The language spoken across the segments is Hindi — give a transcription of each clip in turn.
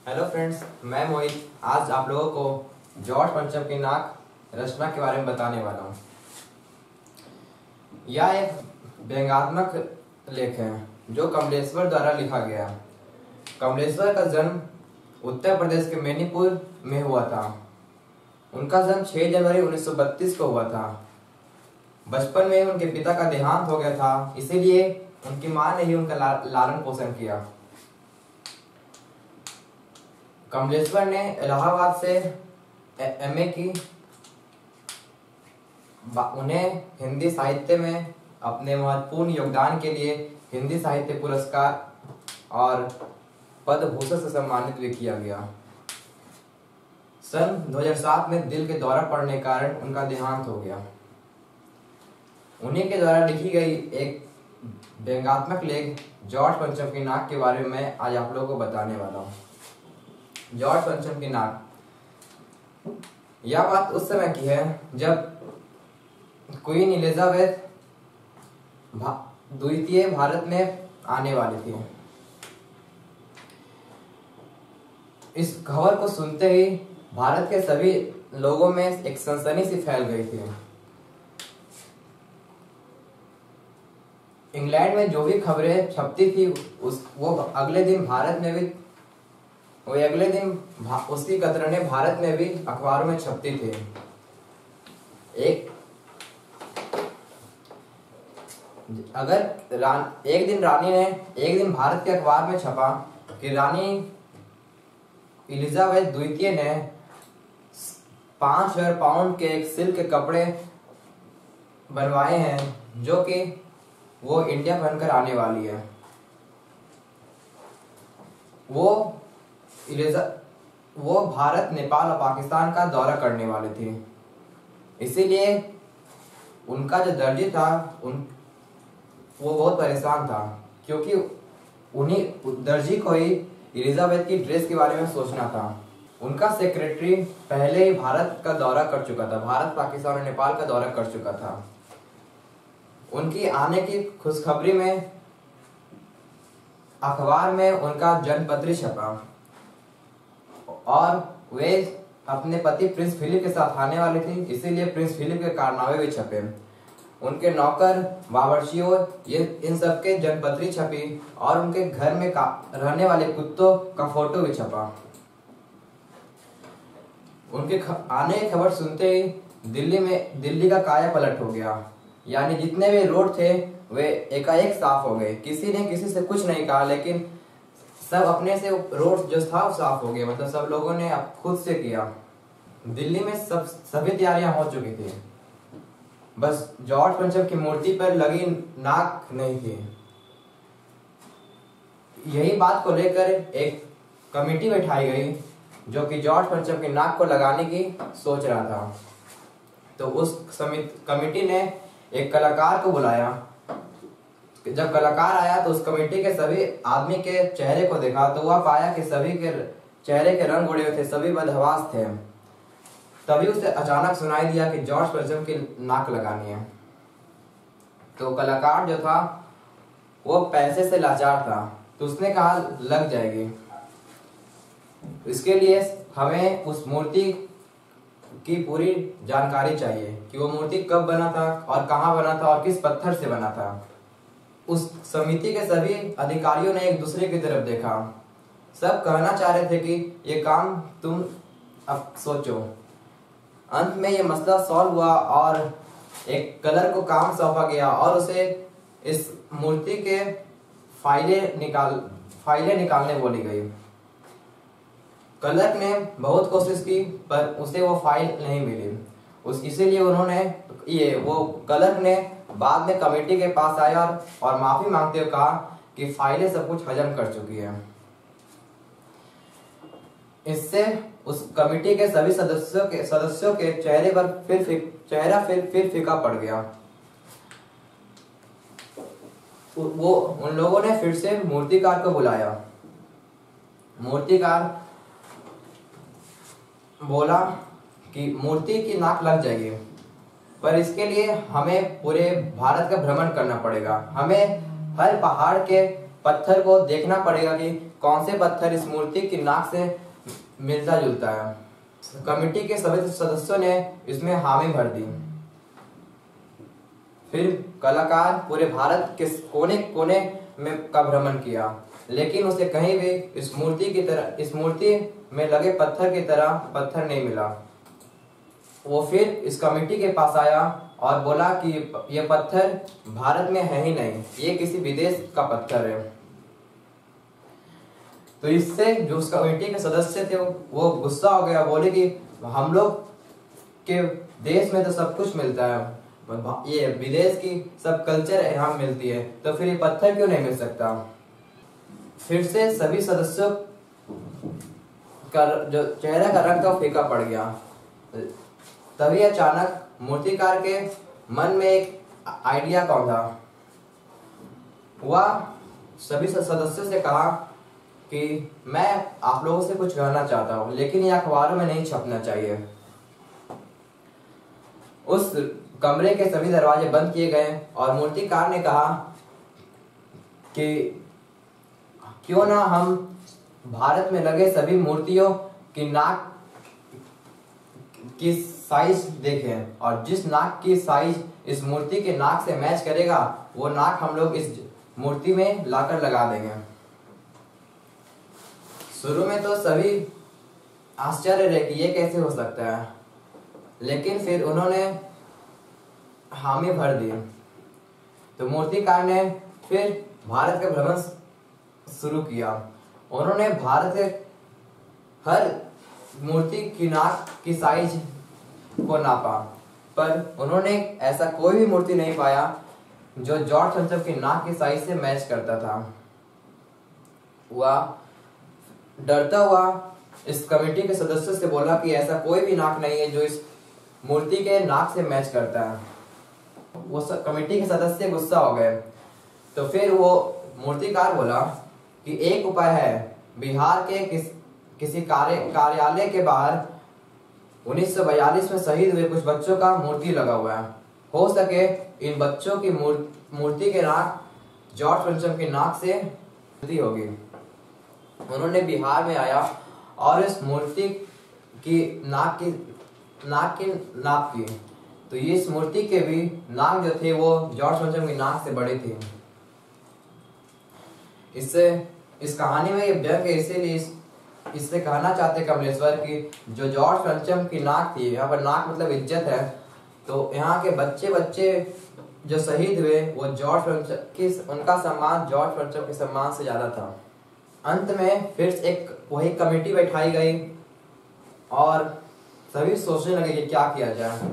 हेलो फ्रेंड्स, मैं मोहित आज आप लोगों को जॉर्ज पंचम की नाक रचना के बारे में बताने वाला हूँ। यह एक व्यंग्यात्मक लेख है जो कमलेश्वर द्वारा लिखा गया। कमलेश्वर का जन्म उत्तर प्रदेश के मैनीपुर में हुआ था। उनका जन्म 6 जनवरी 1932 को हुआ था। बचपन में उनके पिता का देहांत हो गया था, इसीलिए उनकी मां ने ही उनका लालन पोषण किया। कमलेश्वर ने इलाहाबाद से एमए की। उन्हें हिंदी साहित्य में अपने महत्वपूर्ण योगदान के लिए हिंदी साहित्य पुरस्कार और पद्म भूषण से सम्मानित भी किया गया। सन 2007 में दिल के दौरा पड़ने के कारण उनका देहांत हो गया। उन्हीं के द्वारा लिखी गई एक व्यंग्यात्मक लेख जॉर्ज पंचम की नाक के बारे में मैं आज आप लोगों को बताने वाला हूँ। जॉर्ज पंचम की नाक। यह बात उस समय की है जब क्वीन एलिजाबेथ द्वितीय भारत में आने वाली थी। इस खबर को सुनते ही भारत के सभी लोगों में एक सनसनी सी फैल गई थी। इंग्लैंड में जो भी खबरें छपती थी वो अगले दिन उसकी कतरनें भारत में भी अखबारों में छपती थी। एक दिन भारत के अखबार में छपा कि रानी एलिजाबेथ द्वितीय ने 5000 पाउंड के एक सिल्क के कपड़े बनवाए हैं जो कि वो इंडिया पहनकर आने वाली है। वो भारत, नेपाल और पाकिस्तान का दौरा करने वाली थी। इसीलिए उनका जो दर्जी था वो बहुत परेशान था, क्योंकि उन्हीं दर्जी को ही एलिजाबेथ की ड्रेस के बारे में सोचना था। उनका सेक्रेटरी पहले ही भारत का दौरा कर चुका था, भारत, पाकिस्तान और नेपाल का दौरा कर चुका था। उनकी आने की खुशखबरी में अखबार में उनका जन्मपत्री छपा और वे अपने पति प्रिंस फिलिप के साथ आने वाली थी, इसीलिए प्रिंस फिलिप के कारनामे भी छपे। उनके नौकर, बावर्चियों, ये इन सब के जन्मपत्री छपी और उनके घर में रहने वाले कुत्तों का फोटो भी छपा। उनके आने की खबर सुनते ही दिल्ली का काया पलट हो गया। यानी जितने भी रोड थे वे एकाएक साफ हो गए। किसी ने किसी से कुछ नहीं कहा, लेकिन सब अपने से रोड जो था वो साफ हो गए। मतलब सब लोगों ने अब खुद से किया। दिल्ली में सभी तैयारियां हो चुकी थी, बस जॉर्ज पंचम की मूर्ति पर लगी नाक नहीं थी। यही बात को लेकर एक कमेटी बैठाई गई जो कि जॉर्ज पंचम की नाक को लगाने की सोच रहा था। तो उस कमेटी ने एक कलाकार को बुलाया। जब कलाकार आया तो उस कमेटी के सभी आदमी के चेहरे को देखा तो वह पाया कि सभी के चेहरे के रंग उड़े हुए थे, सभी बदहवास थे। तभी उसे अचानक सुनाई दिया कि जॉर्ज पंचम की नाक लगानी है। तो कलाकार जो था वो पैसे से लाचार था, तो उसने कहा लग जाएगी। इसके लिए हमें उस मूर्ति की पूरी जानकारी चाहिए कि वो मूर्ति कब बना था और कहाँ बना था और किस पत्थर से बना था। उस समिति के सभी अधिकारियों ने एक दूसरे की तरफ देखा। सब कहना चाह रहे थे कि ये काम तुम अब सोचो। अंत में ये मसला सॉल्व हुआ और एक कलर को काम सौंपा गया और उसे इस मूर्ति के फाइलें निकालने बोली गई। कलर ने बहुत कोशिश की पर उसे वो फाइल नहीं मिली। इसीलिए वो कलर ने बाद में कमेटी के पास आया और माफी मांगते हुए कहा कि फाइलें सब कुछ हजम कर चुकी है। इससे उस कमेटी के सभी सदस्यों के चेहरे पर फिर फीका पड़ गया। उन लोगों ने फिर से मूर्तिकार को बुलाया। मूर्तिकार बोला कि मूर्ति की नाक लग जाएगी, पर इसके लिए हमें पूरे भारत का भ्रमण करना पड़ेगा। हमें हर पहाड़ के पत्थर को देखना पड़ेगा कि कौन से पत्थर इस मूर्ति की नाक से मिलता जुलता है। कमेटी के सभी सदस्यों ने इसमें हामी भर दी। फिर कलाकार पूरे भारत के कोने कोने में का भ्रमण किया, लेकिन उसे कहीं भी इस मूर्ति में लगे पत्थर की तरह पत्थर नहीं मिला। वो फिर इस कमेटी के पास आया और बोला कि ये पत्थर भारत में है ही नहीं, ये किसी विदेश का पत्थर है। तो इससे जो उस कमेटी के सदस्य थे वो गुस्सा हो गया, बोले कि हम लोग के देश में तो सब कुछ मिलता है, ये विदेश की सब कल्चर यहाँ मिलती है, तो फिर ये पत्थर क्यों नहीं मिल सकता। फिर से सभी सदस्यों का जो चेहरे का रंग था फीका पड़ गया। तभी अचानक मूर्तिकार के मन में एक आइडिया कौन था। वह सभी सदस्यों से कहा कि मैं आप लोगों से कुछ कहना चाहता हूँ, लेकिन ये अखबारों में नहीं छपना चाहिए। उस कमरे के सभी दरवाजे बंद किए गए और मूर्तिकार ने कहा कि क्यों ना हम भारत में लगे सभी मूर्तियों की नाक की साइज देखें, और जिस नाक की साइज इस मूर्ति के नाक से मैच करेगा वो नाक हम लोग इस मूर्ति में लाकर लगा देंगे। शुरू में तो सभी आश्चर्य रहे कि ये कैसे हो सकता है, लेकिन फिर उन्होंने हामी भर दी। तो मूर्तिकार ने फिर भारत का भ्रमण शुरू किया। उन्होंने भारत के हर मूर्ति की नाक की साइज को नापा, पर उन्होंने ऐसा कोई भी मूर्ति नहीं पाया जो जॉर्ज थॉमसन की नाक की साइज से मैच करता था। वह डरता हुआ इस कमेटी के सदस्यों से बोला कि ऐसा कोई भी नाक नहीं है जो इस मूर्ति के नाक से मैच करता है। वो कमेटी के सदस्य गुस्सा हो गए। तो फिर वो मूर्तिकार बोला कि एक उपाय है, बिहार के किसी कार्यालय के बाहर 1942 में शहीद हुए कुछ बच्चों का मूर्ति लगा हुआ है, हो सके इन बच्चों की मूर्ति के नाक जॉर्ज थॉमसन की नाक से होगी। उन्होंने बिहार में आया और इस मूर्ति की नाक नाप की, तो ये इस मूर्ति के भी नाक जो थे वो जॉर्ज थॉमसन की नाक से बड़े थे। इस कहानी में ये व्यंग है, इसीलिए इससे कहना चाहते कमलेश्वर कि जो जॉर्ज थॉमसन की नाक थी, यहाँ पर नाक मतलब इज्जत है, तो यहाँ के बच्चे जो शहीद हुए वो जॉर्ज थॉमसन की, उनका सम्मान जॉर्ज थॉमसन के सम्मान से ज्यादा था। अंत में फिर एक वही कमेटी बैठाई गई और सभी सोचने लगे कि क्या किया जाए।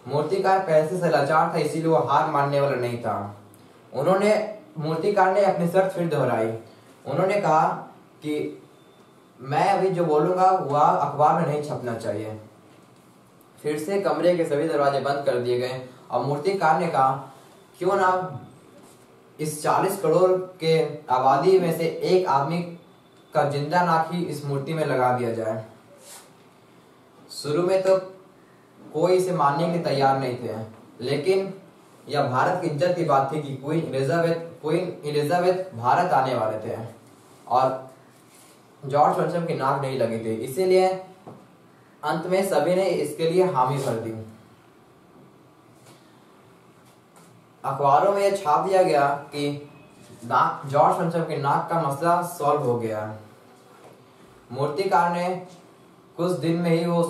मूर्तिकार पैसे से लाचार था, इसीलिए वो हार मानने वाला नहीं था। मूर्तिकार ने अपनी शर्त फिर दोहराई। उन्होंने कहा कि मैं अभी जो बोलूंगा वह अखबार में नहीं छपना चाहिए। फिर से कमरे के सभी दरवाजे बंद कर दिए गए और मूर्तिकार ने कहा क्यों ना इस 40 करोड़ के आबादी में से एक आदमी का जिंदा नाक ही इस मूर्ति में लगा दिया जाए। शुरू में तो कोई इसे मानने के लिए तैयार नहीं थे, लेकिन यह भारत की इज्जत की बात थी कि क्वीन एलिजाबेथ भारत आने वाले थे और जॉर्ज थॉमसन की नाक नहीं लगी थी, इसीलिए अंत में सभी ने इसके लिए हामी भर दी। अखबारों में यह छाप दिया गया कि जॉर्ज थॉमसन की नाक का मसला सॉल्व हो गया। मूर्तिकार ने कुछ दिन में ही वो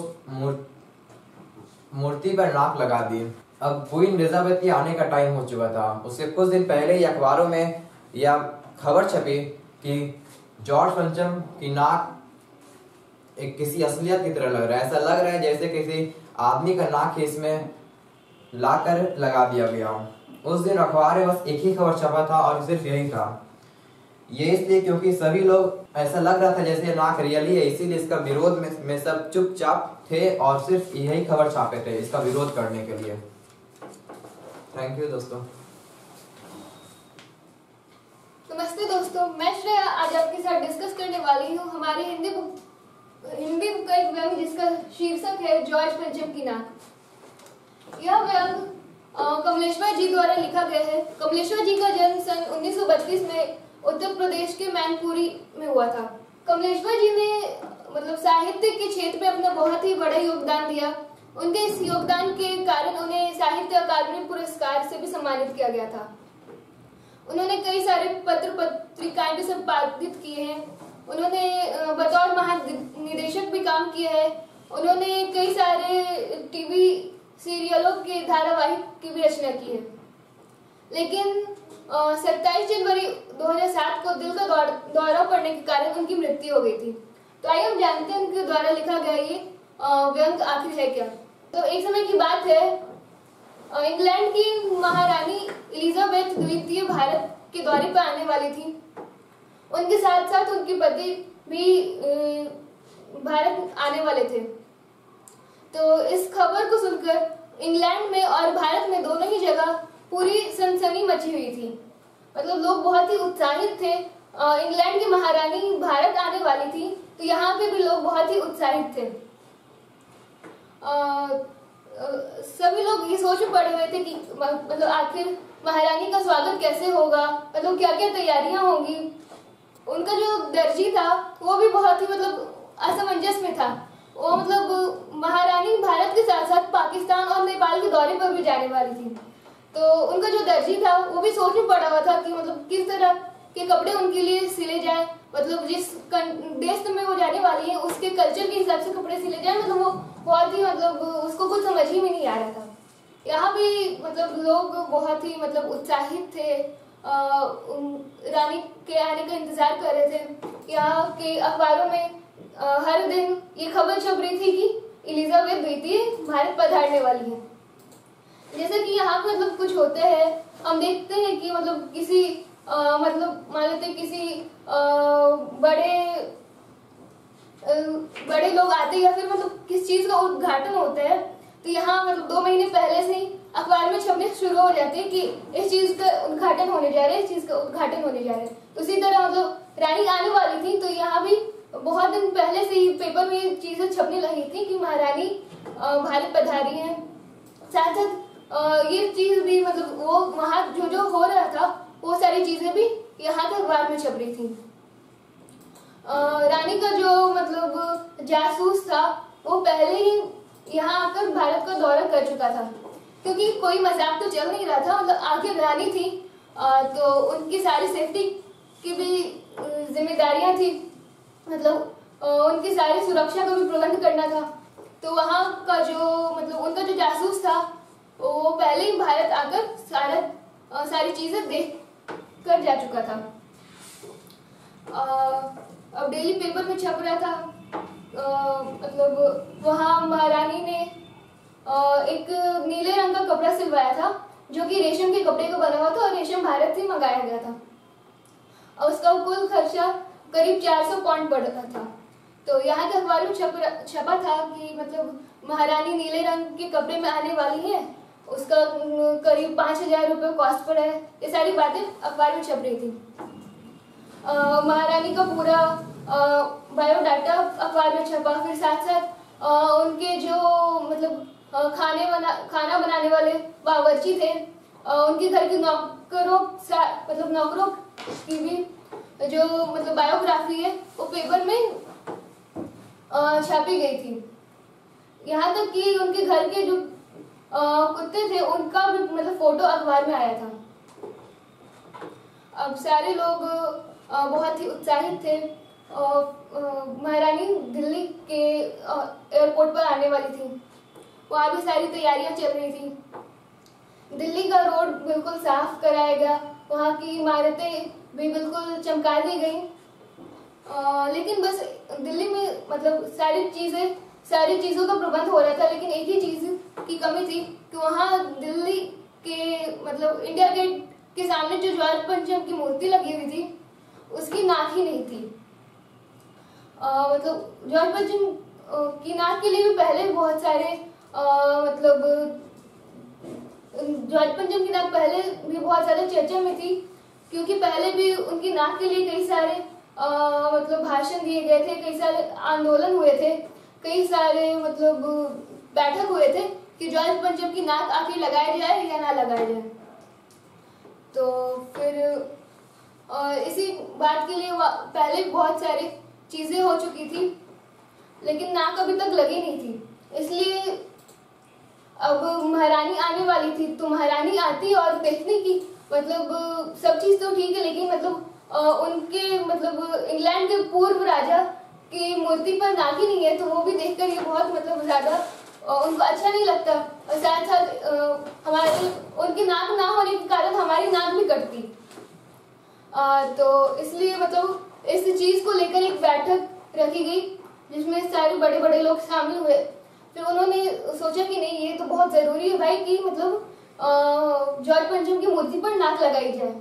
मूर्ति पर नाक लगा दी। अब क्वीन एलिजाबेथ के आने का टाइम हो चुका था। उसके कुछ दिन पहले ही अखबारों में यह खबर छपी कि जॉर्ज थॉमसन की नाक एक किसी असलियत की तरह लग रहा है। ऐसा लग रहा है जैसे किसी आदमी का नाक ही इसमें लाकर लगा दिया गया। उस दिन अखबार में बस एक ही खबर छपा था और सिर्फ यही था। ये इसलिए क्योंकि सभी लोग ऐसा लग रहा था जैसे नाक रियली है, इसीलिए इसका विरोध में सब चुपचाप थे और सिर्फ यही खबर छापे थे इसका विरोध करने के लिए। थैंक यू दोस्तों। नमस्ते दोस्तों, मैं श्रेया आज आपके साथ डिस्कस करने वाली हूँ हमारी हिंदी बुक का एक व्यंग जिसका शीर्षक है जॉर्ज थॉमसन की नाक। यह व्यंग कमलेश्वर जी द्वारा लिखा गया है। कमलेश्वर जी का जन्म सन 1932 में उत्तर प्रदेश के मैनपुरी में हुआ था। कमलेश्वर जी ने मतलब साहित्य के क्षेत्र में अपना बहुत ही बड़ा योगदान दिया। उनके इस योगदान के कारण उन्हें साहित्य अकादमी पुरस्कार से भी सम्मानित किया गया था। उन्होंने कई सारे पत्र पत्रिकाएं भी संपादित किए हैं। उन्होंने बतौर महानिदेशक भी काम किया है। उन्होंने कई सारे टीवी सीरियलों के धारावाहिक की भी रचना की है। लेकिन 27 जनवरी 2007 को दिल का दौरा पड़ने के कारण उनकी मृत्यु हो गई थी। तो आइए हम जानते हैं उनके द्वारा लिखा गया ये व्यंग आखिर है क्या। तो एक समय की बात है, इंग्लैंड की महारानी एलिजाबेथ द्वितीय भारत के दौरे पर आने वाली थी। उनके साथ साथ उनके पति भी भारत आने वाले थे। तो इस खबर को सुनकर इंग्लैंड में और भारत में दोनों ही जगह पूरी सनसनी मची हुई थी। मतलब लोग बहुत ही उत्साहित थे। इंग्लैंड की महारानी भारत आने वाली थी, तो यहाँ पे भी लोग बहुत ही उत्साहित थे। सभी लोग ये सोच में पड़े हुए थे कि मतलब आखिर महारानी का स्वागत कैसे होगा, मतलब क्या क्या तैयारियां होंगी। उनका जो दर्जी था वो भी बहुत ही मतलब असमंजस में था। वो मतलब महारानी भारत के साथ साथ पाकिस्तान और नेपाल के दौरे पर भी जाने वाली थी। तो उनका जो दर्जी था वो भी सोच में पड़ा हुआ था कि मतलब किस तरह के कपड़े उनके लिए सिले जाए, मतलब जिस देश में वो जाने वाली है उसके कल्चर के हिसाब से कपड़े सिले जाए। मतलब वो बहुत ही मतलब उसको कुछ समझ ही में नहीं आ रहा था। यहाँ भी मतलब लोग बहुत ही मतलब उत्साहित थे, रानी के आने का इंतजार कर रहे थे। यहाँ के अखबारों में हर दिन ये खबर छप रही थी कि एलिजाबेथ द्वितीय भारत पधारने वाली है। जैसे कि यहाँ पे मतलब कुछ होते हैं, हम देखते हैं कि मतलब किसी मतलब मान लेते किसी बड़े लोग आते हैं या फिर मतलब किस चीज का उद्घाटन होता है, तो यहाँ मतलब 2 महीने पहले से ही अखबार में छपने शुरू हो जाते हैं कि इस चीज का उद्घाटन होने जा रहा है, इस चीज का उद्घाटन होने जा रहा है। उसी तरह मतलब रानी आने वाली थी, तो यहाँ भी बहुत दिन पहले से ही पेपर में ये चीजें छपने लगी थी कि महारानी भारत पधारी है। साथ साथ ये चीज भी मतलब वो वहाँ जो हो रहा था वो सारी चीजें भी यहाँ के अखबार में छप रही थी। रानी का जो मतलब जासूस था वो पहले ही यहाँ आकर भारत का दौरा कर चुका था, क्योंकि कोई मजाक तो चल नहीं रहा था। मतलब आखिर रानी थी तो उनकी सारी सेफ्टी की भी जिम्मेदारियां थी, मतलब उनकी सारी सुरक्षा का भी प्रबंध करना था। तो वहाँ का जो मतलब उनका जो जासूस था वो पहले ही भारत आकर सारी चीजें देख कर जा चुका था। अब डेली पेपर में छप रहा था मतलब वहाँ महारानी ने एक नीले रंग का कपड़ा सिलवाया था जो कि रेशम के कपड़े का बना हुआ था और रेशम भारत से मंगाया गया था। और उसका कुल खर्चा करीब 400 पाउंड पड़ रहा था। तो यहाँ के अखबार में छपा था कि मतलब महारानी नीले रंग के कपड़े में आने वाली है, उसका करीब 5000 रुपये कॉस्ट पड़ा है। ये सारी बातें अखबार में छप रही थी। महारानी का पूरा बायोडाटा अखबार में छपा। फिर साथ साथ उनके जो मतलब खाना बनाने वाले बावर्ची थे, उनके घर के नौकरों की भी जो मतलब बायोग्राफी है वो पेपर में छापी गई थी। यहाँ तक कि उनके घर के जो कुत्ते थे उनका भी मतलब फोटो अखबार में आया था। अब सारे लोग बहुत ही उत्साहित थे। महारानी दिल्ली के एयरपोर्ट पर आने वाली थी, वहाँ भी सारी तैयारियां चल रही थी। दिल्ली का रोड बिल्कुल साफ कराया गया, वहाँ की इमारतें भी बिल्कुल चमका दी गई। लेकिन बस दिल्ली में मतलब सारी चीज़ों का प्रबंध हो रहा था, लेकिन एक ही चीज़ की कमी थी कि वहाँ दिल्ली के मतलब इंडिया गेट के सामने जो जॉर्ज पंचम की मूर्ति लगी हुई थी उसकी नाक ही नहीं थी। मतलब जॉर्ज पंचम की नाक के लिए भी पहले बहुत सारे मतलब जॉर्ज पंचम की नाक पहले भी बहुत ज़्यादा चर्चा में थी, क्योंकि पहले भी उनकी नाक के लिए कई सारे मतलब भाषण दिए गए थे, कई सारे आंदोलन हुए थे, कई सारे मतलब बैठक हुए थे कि जॉर्ज पंचम की नाक आखिर लगाया जाए या ना लगाया जाए। तो फिर और इसी बात के लिए पहले बहुत सारी चीजें हो चुकी थी, लेकिन नाक अभी तक लगी नहीं थी। इसलिए अब महारानी आने वाली थी, तो महारानी आती और देखने की मतलब सब चीज तो ठीक है, लेकिन मतलब उनके मतलब इंग्लैंड के पूर्व राजा की मूर्ति पर नाक ही नहीं है, तो वो भी देखकर ये बहुत मतलब ज्यादा उनको अच्छा नहीं लगता। और साथ साथ हमारे उनकी नाक ना होने के कारण हमारी नाक भी कटती। तो इसलिए मतलब इस चीज को लेकर एक बैठक रखी गई, जिसमें सारे बड़े बड़े लोग शामिल हुए। फिर उन्होंने सोचा कि नहीं, ये तो बहुत जरूरी है भाई कि मतलब जॉर्ज पंचम की मूर्ति पर नाक लगाई जाए।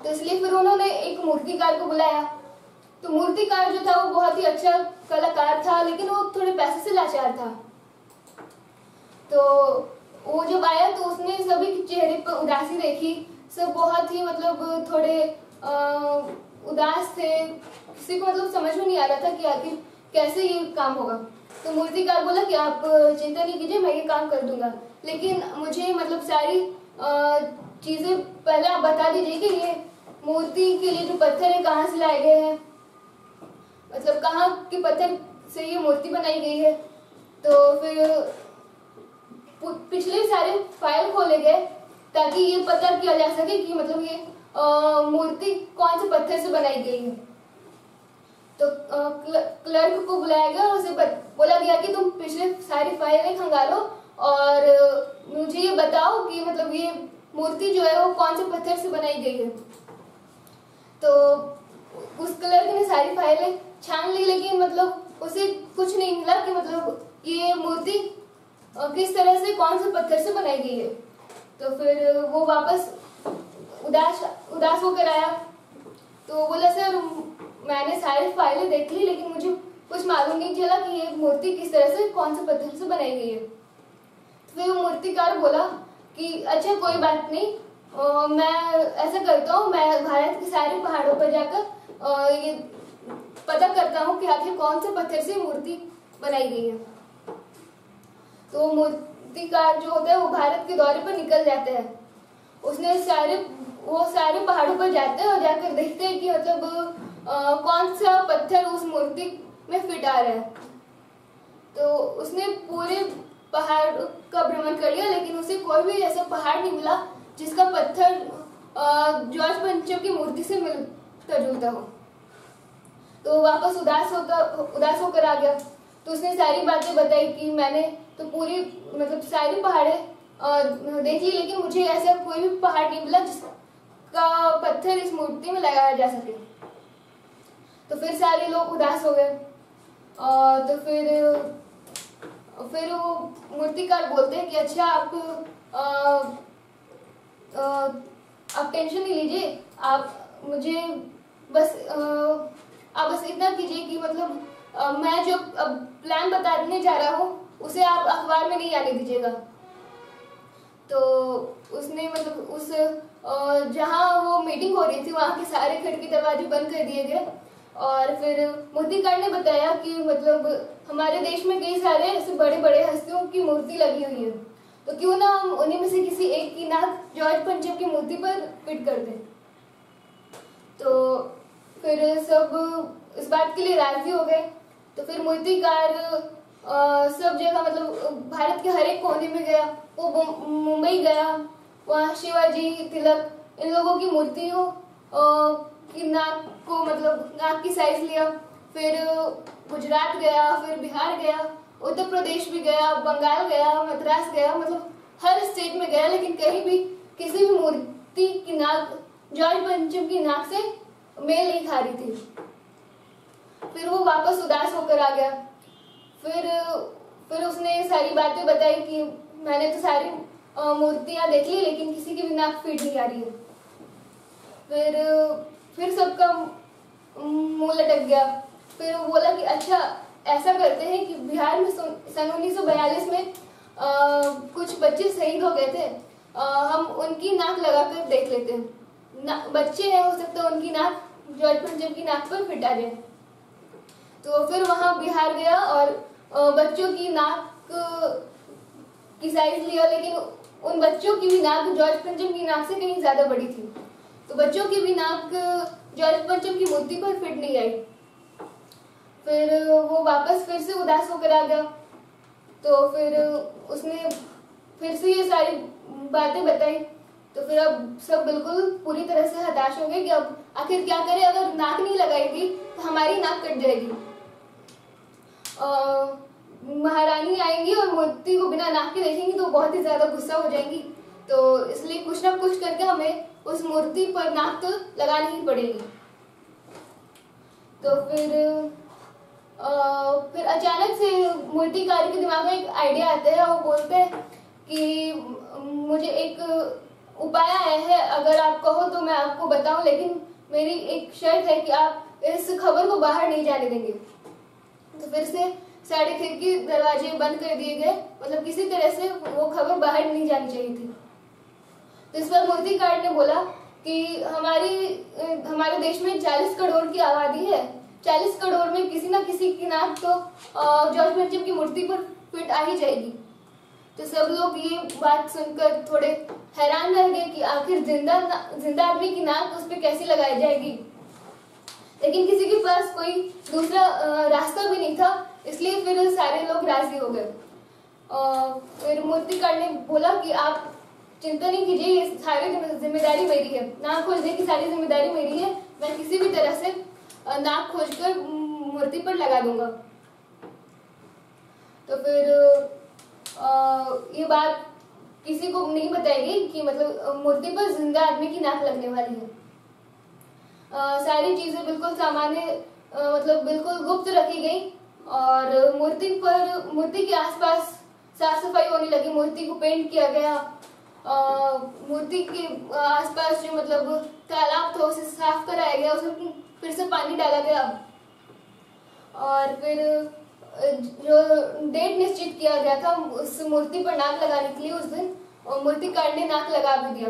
तो इसलिए फिर उन्होंने एक मूर्तिकार को बुलाया। तो मूर्तिकार जो था वो बहुत ही अच्छा कलाकार था, लेकिन वो थोड़े पैसे से लाचार था। तो वो जब आया तो उसने सभी के चेहरे पर उदासी देखी। सब बहुत ही मतलब थोड़े उदास थे। किसी को मतलब समझ में नहीं आ रहा था कि आखिर कैसे ये काम होगा। तो मूर्तिकार बोला कि आप चिंता नहीं कीजिए, मैं ये काम कर दूंगा, लेकिन मुझे मतलब सारी चीजें पहले आप बता दीजिए कि ये मूर्ति के लिए जो पत्थर है कहाँ से लाए गए हैं, मतलब कहाँ के पत्थर से ये मूर्ति बनाई गई है। तो फिर पिछले सारे फाइल खोले गए ताकि ये पता किया जा सके कि मतलब ये मूर्ति कौन से पत्थर से बनाई गई है। तो क्लर्क को बुलाया गया और उसे बोला गया कि तुम पिछले सारी फाइलें खंगालो और मुझे ये बताओ कि मतलब ये मूर्ति जो है वो कौन से पत्थर से बनाई गई है। तो उस क्लर्क ने सारी फाइलें छान ली, लेकिन मतलब उसे कुछ नहीं मिला कि मतलब ये मूर्ति किस तरह से कौन से पत्थर से बनाई गई है। तो फिर वो वापस उदास होकर आया। तो बोला सर मैंने सारी फाइलें देख ली, लेकिन मुझे कुछ मालूम नहीं चला कि ये मूर्ति किस तरह से कौन से पत्थर से बनाई गई है। तो फिर वो मूर्तिकार बोला कि अच्छा कोई बात नहीं, मैं ऐसा करता हूँ, मैं भारत के सारे पहाड़ों पर जाकर ये पता करता हूँ कि आखिर कौन से पत्थर से मूर्ति बनाई गई है। तो मूर्तिकार जो होता है वो भारत के दौरे पर निकल जाते हैं। वो सारे पहाड़ों पर जाते हैं और जाकर देखते हैं कि मतलब कौन सा पत्थर उस मूर्ति में फिट आ रहा है। तो उसने पूरे पहाड़ का भ्रमण कर लिया, लेकिन उसे कोई भी ऐसा पहाड़ नहीं मिला जिसका पत्थर जॉर्ज पंचम की मूर्ति से मिलता जुलता हो। तो वापस उदास होकर आ गया। तो उसने सारी बातें बताई कि मैंने तो पूरी मतलब सारी पहाड़ें देख ली, लेकिन मुझे ऐसा कोई भी पहाड़ नहीं मिला जिसका पत्थर इस मूर्ति में लगाया जा सके। तो फिर सारे लोग उदास हो गए। तो फिर वो मूर्तिकार बोलते हैं कि अच्छा आप टेंशन नहीं लीजिए, आप बस इतना कीजिए कि मतलब मैं जो अब प्लान बताने जा रहा हूँ उसे आप अखबार में नहीं आने दीजिएगा। तो उसने मतलब उस जहाँ वो मीटिंग हो रही थी वहाँ के सारे खिड़की दरवाजे बंद कर दिए गए। और फिर मूर्तिकार ने बताया कि मतलब हमारे देश में कई सारे ऐसे बड़े बड़े हस्तियों की मूर्ति लगी हुई है, तो क्यों ना हम उन्हीं में से किसी एक की नाक जॉर्ज पंचम की मूर्ति पर फिट कर दें। तो फिर सब इस बात के लिए राजी हो गए। तो फिर मूर्तिकार सब जगह मतलब भारत के हर एक कोने में गया। वो मुंबई गया, वहाँ शिवाजी, तिलक, इन लोगों की मूर्तियों की नाक को मतलब नाक की साइज लिया। फिर गुजरात गया, फिर बिहार गया, उत्तर प्रदेश भी गया, बंगाल गया, मद्रास गया, मतलब हर स्टेट में गया, लेकिन कहीं भी किसी भी मूर्ति की नाक जॉर्ज पंचम की नाक से मेल नहीं खा रही थी। फिर वो वापस उदास होकर आ गया। फिर उसने सारी बातें बताई कि मैंने तो सारी मूर्तियां देख ली, लेकिन किसी की भी नाक फिट नहीं आ रही है। फिर सबका मुंह लटक गया। फिर वो बोला कि अच्छा ऐसा करते हैं कि बिहार में सन 1942 में कुछ बच्चे शहीद हो गए थे, हम उनकी नाक लगाकर देख लेते हैं, बच्चे हैं, हो सकता है उनकी नाक जॉर्ज पंचम की नाक पर फिट आ जाए। तो फिर वहां बिहार गया और बच्चों की नाक की साइज लिया, लेकिन उन बच्चों की भी नाक जॉर्ज पंचम की नाक से कहीं ज्यादा बड़ी थी। तो बच्चों की भी नाक जॉर्ज पंचम की मूर्ति पर फिट नहीं आई। फिर वो वापस फिर से उदास होकर आ गया। तो फिर उसने फिर से ये सारी बातें बताई। तो फिर अब सब बिल्कुल पूरी तरह से हताश हो गए कि अब आखिर क्या करें, अगर नाक नहीं लगाएगी तो हमारी नाक कट जाएगी। महारानी आएंगी और मूर्ति को बिना नाक के देखेंगी तो बहुत ही ज्यादा गुस्सा हो जाएंगी। तो इसलिए कुछ ना कुछ करके हमें उस मूर्ति पर नाक तो लगानी ही पड़ेगी। तो फिर अचानक से मूर्तिकार के दिमाग में एक आइडिया आता है। वो बोलते हैं कि मुझे एक उपाय आया है, अगर आप कहो तो मैं आपको बताऊं, लेकिन मेरी एक शर्त है कि आप इस खबर को बाहर नहीं जाने देंगे। तो फिर से सारे खिड़की दरवाजे बंद कर दिए गए, मतलब किसी तरह से वो खबर बाहर नहीं जानी चाहिए थी। तो इस पर मूर्तिकार ने बोला कि हमारे देश में 40 करोड़ की आबादी है, 40 करोड़ में किसी ना किसी की नाक तो जॉर्ज पंचम की मूर्ति पर फिट आ ही जाएगी। तो सब लोग ये बात सुनकर थोड़े हैरान रह गए कि आखिर जिंदा आदमी की नाक उस पर कैसे लगाई जाएगी। लेकिन किसी के पास कोई दूसरा रास्ता भी नहीं था, इसलिए फिर सारे लोग राजी हो गए। फिर मूर्तिकार ने बोला कि आप चिंता नहीं कीजिए, ये सारी जिम्मेदारी मेरी है, नाक खोजने की सारी जिम्मेदारी मेरी है, मैं किसी भी तरह से नाक खोजकर मूर्ति पर लगा दूंगा। तो फिर ये बात किसी को नहीं बताएगी कि मतलब मूर्ति पर जिंदा आदमी की नाक लगने वाली है। सारी चीजें बिल्कुल सामान्य मतलब बिल्कुल गुप्त रखी गई और मूर्ति के आसपास साफ सफाई होने लगी। मूर्ति को पेंट किया गया, मूर्ति के आसपास जो मतलब तालाब था उसे साफ कराया गया, उसमें फिर से पानी डाला गया और फिर जो डेट निश्चित किया गया था उस मूर्ति पर नाक लगाने के लिए उस दिन, और मूर्तिकार ने नाक लगा भी दिया।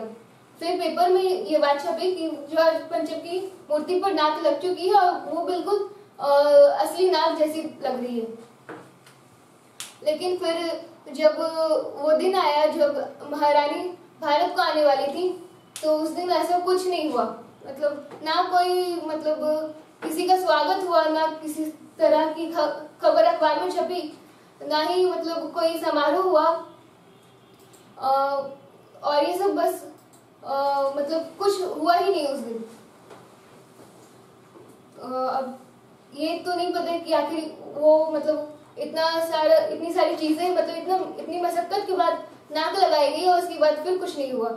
फिर पेपर में ये बात छपी कि जॉर्ज पंचम की मूर्ति पर नाक लग चुकी है और वो बिल्कुल असली नाक जैसी लग रही है। लेकिन फिर जब वो दिन आया जब महारानी भारत को आने वाली थी, तो उस दिन ऐसा कुछ नहीं हुआ। मतलब ना कोई मतलब किसी का स्वागत हुआ, ना किसी तरह की खबर अखबार में छपी, ना ही मतलब कोई समारोह हुआ। और ये सब बस मतलब कुछ हुआ ही नहीं उस दिन। अब ये तो नहीं पता कि आखिर वो मतलब इतनी सारी चीजें मतलब इतनी मशक्कत के बाद नाक लगाई गई और उसके बाद फिर कुछ नहीं हुआ।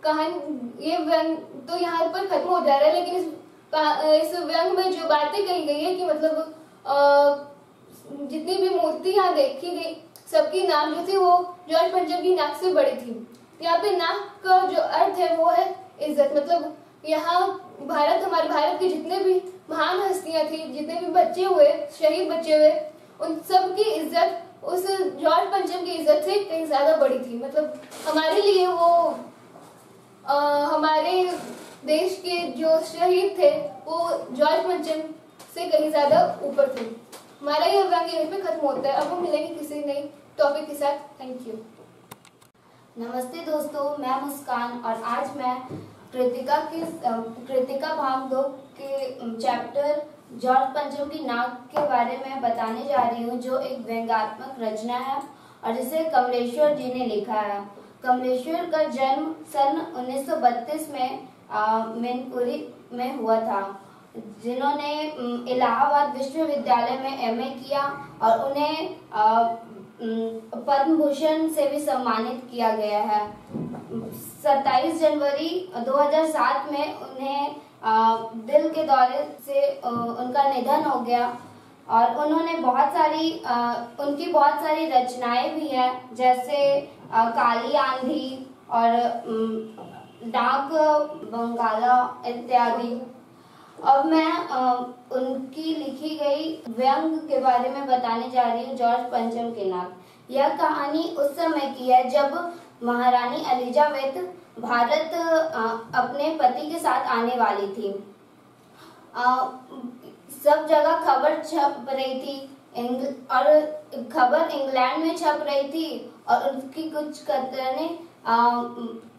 कहानी ये व्यंग तो यहाँ पर खत्म हो जा रहा है, लेकिन इस व्यंग में जो बातें कही गई है कि मतलब जितनी भी मूर्ति यहाँ देखी गई सबकी नाक जो थी वो जॉर्ज पंचम की नाक से बड़ी थी। यहाँ पे नाक का जो अर्थ है वो है इज्जत। मतलब यहाँ हमारे भारत के जितने भी महान हस्तियां थी, जितने भी बच्चे हुए, शहीद बच्चे हुए, उन सब की इज्जत उस जॉर्ज पंचम की इज्जत से कहीं ज्यादा बड़ी थी। मतलब हमारे लिए वो हमारे देश के जो शहीद थे वो जॉर्ज पंचम से कहीं ज्यादा ऊपर थे। हमारा ये व्यंग यहीं पे खत्म होता है। अब हम मिलेंगे किसी नई टॉपिक के साथ। Thank you. नमस्ते दोस्तों, मैं मुस्कान और आज मैं कृतिका भाग 2 के चैप्टर जॉर्ज पंचम की नाक के बारे में बताने जा रही हूँ, जो एक व्यंग्यात्मक रचना है और जिसे कमलेश्वर जी ने लिखा है। कमलेश्वर का जन्म सन 1932 में मैनपुरी में हुआ था, जिन्होंने इलाहाबाद विश्वविद्यालय में एमए किया और उन्हें पद्म भूषण से भी सम्मानित किया गया है। 27 जनवरी 2007 में उन्हें दिल के दौरे से उनका निधन हो गया और उन्होंने उनकी बहुत सारी रचनाएं भी हैं, जैसे काली आंधी और डाक बंगाला इत्यादि। अब मैं उनकी लिखी गई व्यंग के बारे में बताने जा रही हूँ, जॉर्ज पंचम की नाक। यह कहानी उस समय की है जब महारानी एलिजाबेथ भारत अपने पति के साथ आने वाली थी। सब जगह खबर छप रही थी और खबर इंग्लैंड में छप रही थी और उसकी कुछ कतरने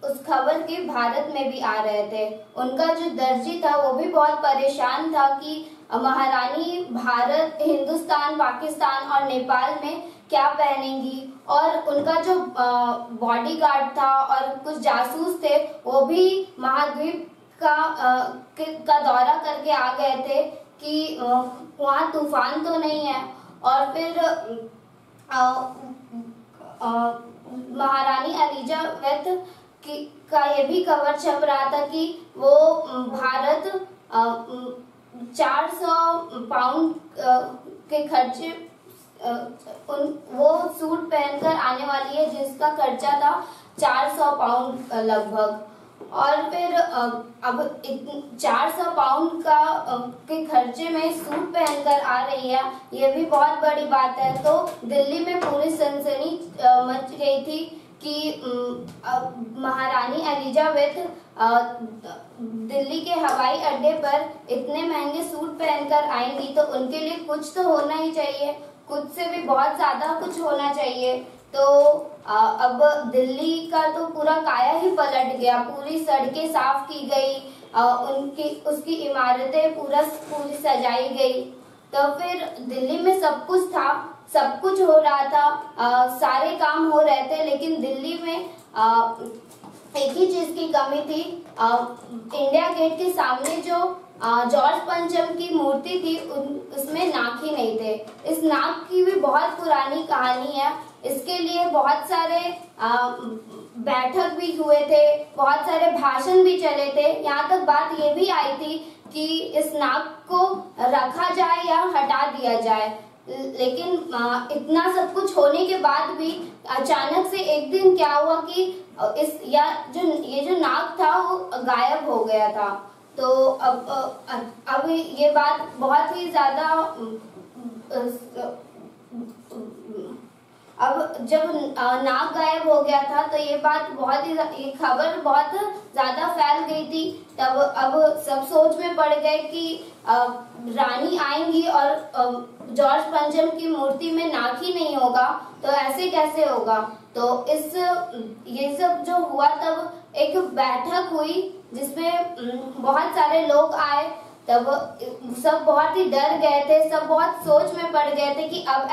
उस खबर के भारत में भी आ रहे थे। उनका जो दर्जी था वो भी बहुत परेशान था कि महारानी भारत, हिंदुस्तान, पाकिस्तान और नेपाल में क्या पहनेंगी, और उनका जो बॉडीगार्ड था और कुछ जासूस थे वो भी महाद्वीप का दौरा करके आ गए थे कि वहाँ तूफान तो नहीं है। और फिर महारानी एलिजाबेथ का ये भी खबर छप रहा था कि वो भारत 400 पाउंड के खर्चे वो सूट पहनकर आने वाली है जिसका खर्चा था 400 पाउंड लगभग। और फिर अब 400 पाउंड के खर्चे में सूट पहनकर आ रही है, ये भी बहुत बड़ी बात है। तो दिल्ली में पूरी सनसनी मच गई थी कि महारानी एलिजाबेथ दिल्ली के हवाई अड्डे पर इतने महंगे सूट पहनकर आएंगी तो उनके लिए कुछ तो होना ही चाहिए, खुद से भी बहुत ज्यादा कुछ होना चाहिए। तो अब दिल्ली का तो पूरा काया ही पलट गया, पूरी सड़कें साफ की गई, उसकी इमारतें पूरी सजाई गई। तो फिर दिल्ली में सब कुछ था, सब कुछ हो रहा था, सारे काम हो रहे थे, लेकिन दिल्ली में एक ही चीज की कमी थी। इंडिया गेट के सामने जो जॉर्ज पंचम की मूर्ति थी उसमें नाक ही नहीं थे। इस नाक की भी बहुत पुरानी कहानी है। इसके लिए बहुत सारे बैठक भी हुए थे, बहुत सारे भाषण भी चले थे। यहाँ तक बात ये भी आई थी कि इस नाक को रखा जाए या हटा दिया जाए, लेकिन इतना सब कुछ होने के बाद भी अचानक से एक दिन क्या हुआ कि ये जो नाक था वो गायब हो गया था। तो अब ये बात बहुत ही ज्यादा, अब जब नाक गायब हो गया था तो ये खबर बहुत ज्यादा फैल गई थी। तब अब सब सोच में पड़ गए कि रानी आएंगी और जॉर्ज पंचम की मूर्ति में नाक ही नहीं होगा, तो ऐसे कैसे होगा। तो ये सब जो हुआ, तब एक बैठक हुई जिसमें बहुत सारे लोग आए। तब सब बहुत ही डर गए थे, सब बहुत सोच में पड़ गए थे कि अब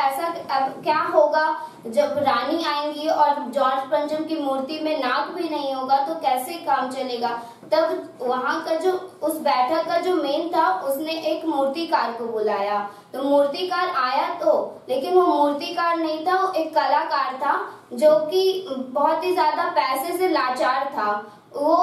क्या होगा जब रानी आएंगी और जॉर्ज पंचम की मूर्ति में नाक भी नहीं होगा, तो कैसे काम चलेगा। तब वहाँ का उस बैठक का जो मेन था उसने एक मूर्तिकार को बुलाया। तो मूर्तिकार आया लेकिन वो मूर्तिकार नहीं था, वो एक कलाकार था जो कि बहुत ही ज्यादा पैसे से लाचार था। वो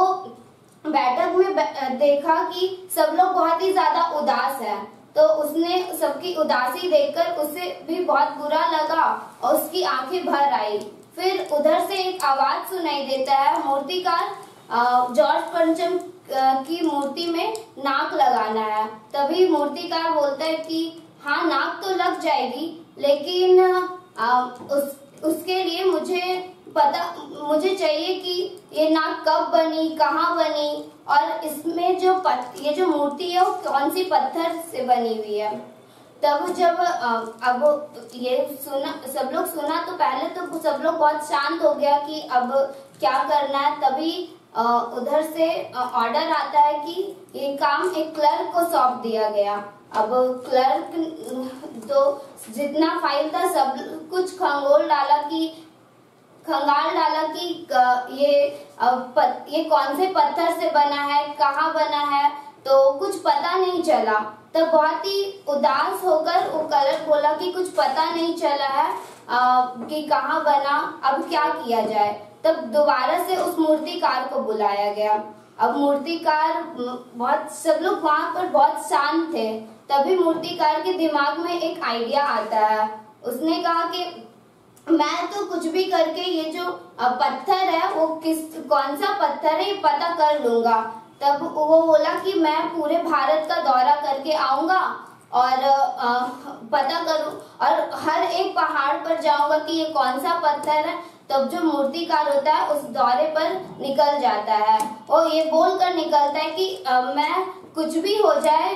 बैठक में देखा कि सब लोग बहुत ही ज्यादा उदास है, तो उसने सबकी उदासी देखकर उसे भी बहुत बुरा लगा और उसकी आंखें भर आई। फिर उधर से एक आवाज सुनाई देता है, मूर्तिकार जॉर्ज पंचम की मूर्ति में नाक लगाना है। तभी मूर्तिकार बोलता है कि हाँ, नाक तो लग जाएगी, लेकिन उसके लिए मुझे चाहिए कि ये नाक कब बनी, कहाँ बनी, और इसमें ये जो मूर्ति है वो कौन सी पत्थर से बनी हुई है। तब जब अब ये सब लोग सुना तो पहले तो सब लोग बहुत शांत हो गया कि अब क्या करना है। तभी उधर से ऑर्डर आता है कि ये काम एक क्लर्क को सौंप दिया गया। अब क्लर्क तो जितना फाइल था सब कुछ खंगाल डाला कि ये कौन से पत्थर से बना है, कहाँ बना है, तो कुछ पता नहीं चला। तब बहुत ही उदास होकर वो क्लर्क बोला कि कुछ पता नहीं चला है कि कहाँ बना, अब क्या किया जाए। तब दोबारा से उस मूर्तिकार को बुलाया गया। अब मूर्तिकार सब लोग वहां पर बहुत शांत थे। तभी मूर्तिकार के दिमाग में एक आइडिया आता है। उसने कहा कि मैं तो कुछ भी करके ये जो पत्थर है वो कौन सा पत्थर है ये पता कर लूंगा। तब वो बोला कि मैं पूरे भारत का दौरा करके आऊंगा और पता करूं और हर एक पहाड़ पर जाऊंगा कि ये कौन सा पत्थर है, तब जो मूर्तिकार होता है उस दौरे पर निकल जाता है और ये बोलकर निकलता है कि मैं कुछ भी हो जाए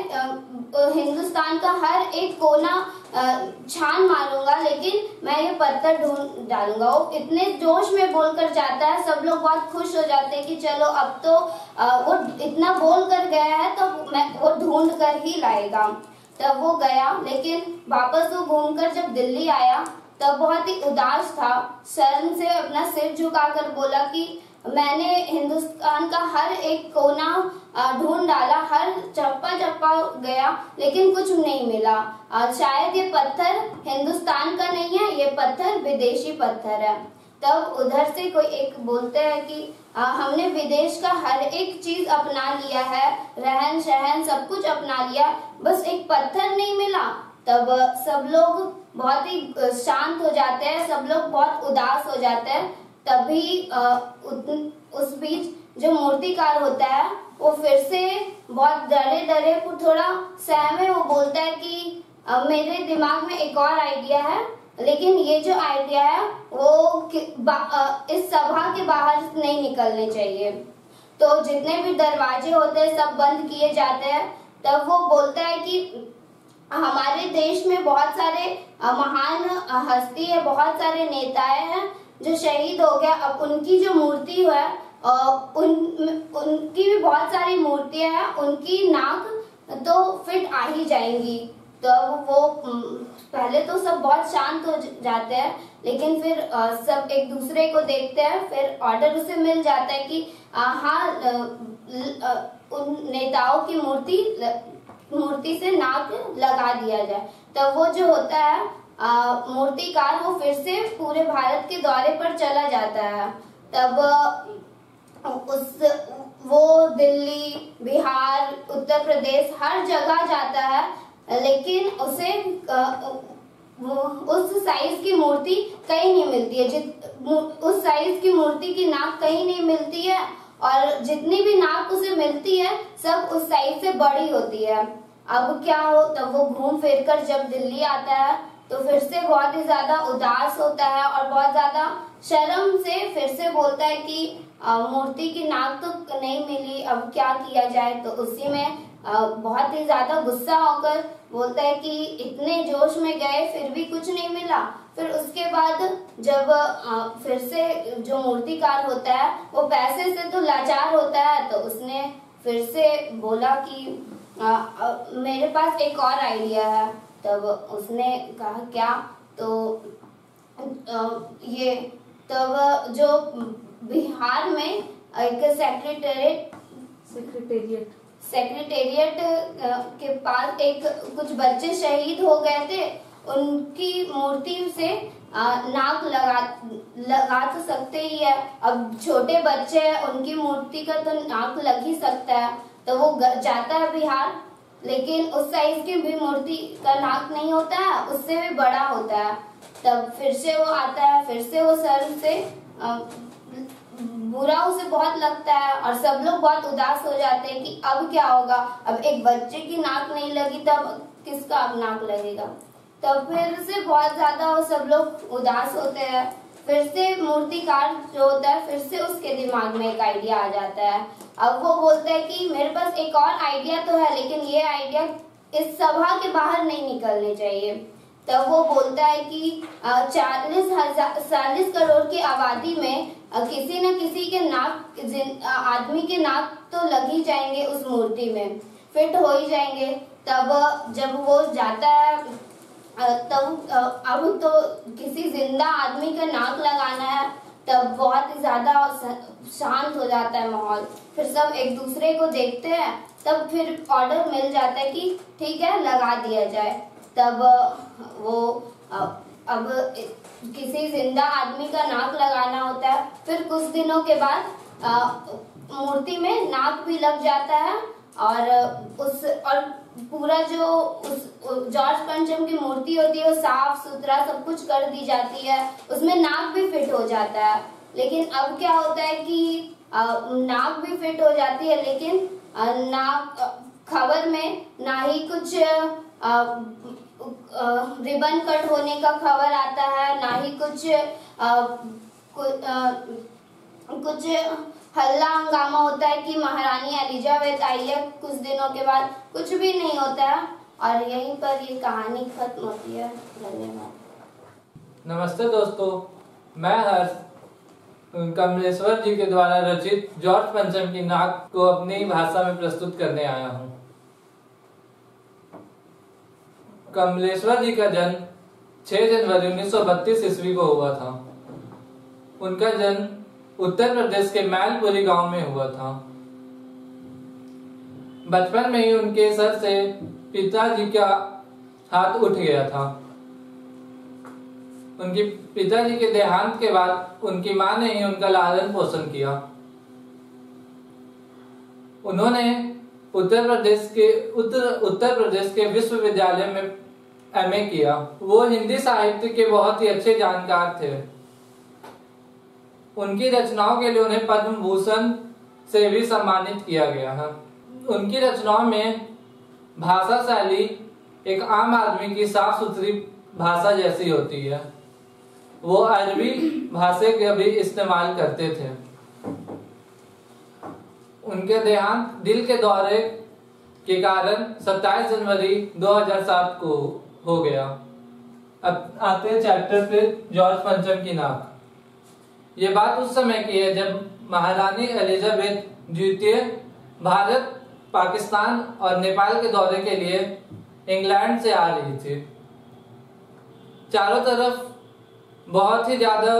हिंदुस्तान का हर एक कोना छान मारूंगा, लेकिन मैं ये पत्थर ढूंढ डालूंगा। वो इतने जोश में बोलकर जाता है, सब लोग बहुत खुश हो जाते हैं कि चलो अब तो वो इतना बोल कर गया है तो वो ढूंढ कर ही लाएगा। तब वो गया, लेकिन वापस वो घूमकर जब दिल्ली आया तब बहुत ही उदास था। शर्म से अपना सिर झुकाकर बोला कि मैंने हिंदुस्तान का हर एक कोना ढूंढ डाला, हर चप्पा चप्पा गया, लेकिन कुछ नहीं मिला। शायद ये पत्थर हिंदुस्तान का नहीं है, ये पत्थर विदेशी पत्थर है। तब उधर से कोई एक बोलते हैं कि हमने विदेश का हर एक चीज अपना लिया है, रहन सहन सब कुछ अपना लिया, बस एक पत्थर नहीं मिला। तब सब लोग बहुत ही शांत हो जाते हैं, सब लोग बहुत उदास हो जाते हैं। तभी उस बीच जो मूर्तिकार होता है वो फिर से बहुत डरे डरे थोड़ा सहमे वो बोलता है कि मेरे दिमाग में एक और आइडिया है, लेकिन ये जो आइडिया है वो इस सभा के बाहर नहीं निकलने चाहिए। तो जितने भी दरवाजे होते हैं सब बंद किए जाते हैं। तब वो बोलता है कि हमारे देश में बहुत सारे महान हस्ती है, बहुत सारे नेताएं हैं जो शहीद हो गया। अब उनकी जो मूर्ति है उनकी भी बहुत सारी मूर्तियां हैं, उनकी नाक तो फिट आ ही जाएंगी। तो वो पहले तो सब बहुत शांत हो जाते हैं, लेकिन फिर सब एक दूसरे को देखते हैं। फिर ऑर्डर उसे मिल जाता है कि हाँ उन नेताओं की मूर्ति से नाक लगा दिया जाए। तब वो जो होता है मूर्तिकार वो फिर से पूरे भारत के दौरे पर चला जाता है। तब वो दिल्ली, बिहार, उत्तर प्रदेश हर जगह जाता है, लेकिन उसे उस साइज की मूर्ति कहीं नहीं मिलती है। उस साइज की मूर्ति की नाक कहीं नहीं मिलती है, और जितनी भी नाक उसे मिलती है सब उस साइज से बड़ी होती है। अब क्या हो, तब वो घूम फिर कर जब दिल्ली आता है तो फिर से बहुत ही ज्यादा उदास होता है और बहुत ज्यादा शर्म से फिर से बोलता है कि मूर्ति की नाक तो नहीं मिली, अब क्या किया जाए। तो उसी में बहुत ही ज्यादा गुस्सा होकर बोलता है कि इतने जोश में गए फिर भी कुछ नहीं मिला। फिर उसके बाद जब फिर से जो मूर्तिकार होता है वो पैसे से तो लाचार होता है, तो उसने फिर से बोला कि मेरे पास एक और आइडिया है। तब उसने कहा क्या, तो ये तब जो बिहार में एक सेक्रेटेरिएट के पास एक कुछ बच्चे शहीद हो गए थे, उनकी मूर्ति से नाक लगा तो सकते ही है। अब छोटे बच्चे हैं, उनकी मूर्ति का तो नाक लग ही सकता है। तो वो जाता है बिहार, लेकिन उस साइज की भी मूर्ति का नाक नहीं होता है, उससे भी बड़ा होता है। तब फिर से वो आता है, फिर से वो सर से बुरा उसे बहुत लगता है और सब लोग बहुत उदास हो जाते हैं कि अब क्या होगा। अब एक बच्चे की नाक नहीं लगी तब किसका अब नाक लगेगा। तब फिर से बहुत ज्यादा सब लोग उदास होते हैं। फिर से मूर्तिकार जो होता है फिर से उसके दिमाग में एक आइडिया आ जाता है। अब वो बोलता है कि मेरे पास एक और आइडिया तो है, लेकिन ये आइडिया इस सभा के बाहर नहीं निकलने चाहिए। तब वो बोलता है कि 40 करोड़ की आबादी में किसी न किसी के नाक आदमी के नाक तो लग ही जाएंगे, उस मूर्ति में फिट हो ही जाएंगे। तब जब वो जाता है तब अब तो किसी जिंदा आदमी का नाक लगाना है। तब बहुत ही ज्यादा शांत हो जाता है माहौल। फिर सब एक दूसरे को देखते हैं। तब फिर ऑर्डर मिल जाता है कि ठीक है लगा दिया जाए। तब वो अब किसी जिंदा आदमी का नाक लगाना होता है। फिर कुछ दिनों के बाद मूर्ति में नाक भी लग जाता है और पूरा जो उस जॉर्ज पंचम की मूर्ति होती है वो साफ सुथरा सब कुछ कर दी जाती है, उसमें नाक भी फिट हो जाता है। लेकिन अब क्या होता है कि नाक भी फिट हो जाती है, लेकिन नाक खबर में ना ही कुछ रिबन कट होने का खबर आता है, ना ही कुछ हल्ला हंगामा होता है कि महारानी एलिजाबेथ आई है, कुछ दिनों के बाद कुछ भी नहीं होता है और यहीं पर ये कहानी खत्म होती है। धन्यवाद। नमस्ते दोस्तों, मैं हर्ष कमलेश्वर जी के द्वारा रचित जॉर्ज पंचम की नाक को अपनी भाषा में प्रस्तुत करने आया हूँ। कमलेश्वर जी का जन्म 6 जनवरी 1932 ईस्वी को हुआ था। उनका जन्म उत्तर प्रदेश के मैलपुरी गांव में हुआ था। बचपन में ही उनके सर से पिताजी का हाथ उठ गया था। उनके पिताजी के देहांत के बाद उनकी मां ने ही उनका लालन पोषण किया। उन्होंने उत्तर प्रदेश के विश्वविद्यालय में एमए किया। वो हिंदी साहित्य के बहुत ही अच्छे जानकार थे। उनकी रचनाओं के लिए उन्हें पद्म भूषण से भी सम्मानित किया गया है। उनकी रचनाओं में भाषा शैली एक आम आदमी की साफ सुथरी भाषा जैसी होती है। वो अरबी भाषा का भी इस्तेमाल करते थे। उनके देहांत दिल के दौरे के कारण 27 जनवरी 2007 को हो गया। अब आते हैं चैप्टर पे जॉर्ज पंचम की नाक। ये बात उस समय की है जब महारानी एलिजाबेथ द्वितीय भारत, पाकिस्तान और नेपाल के दौरे के लिए इंग्लैंड से आ रही थी। चारों तरफ बहुत ही ज्यादा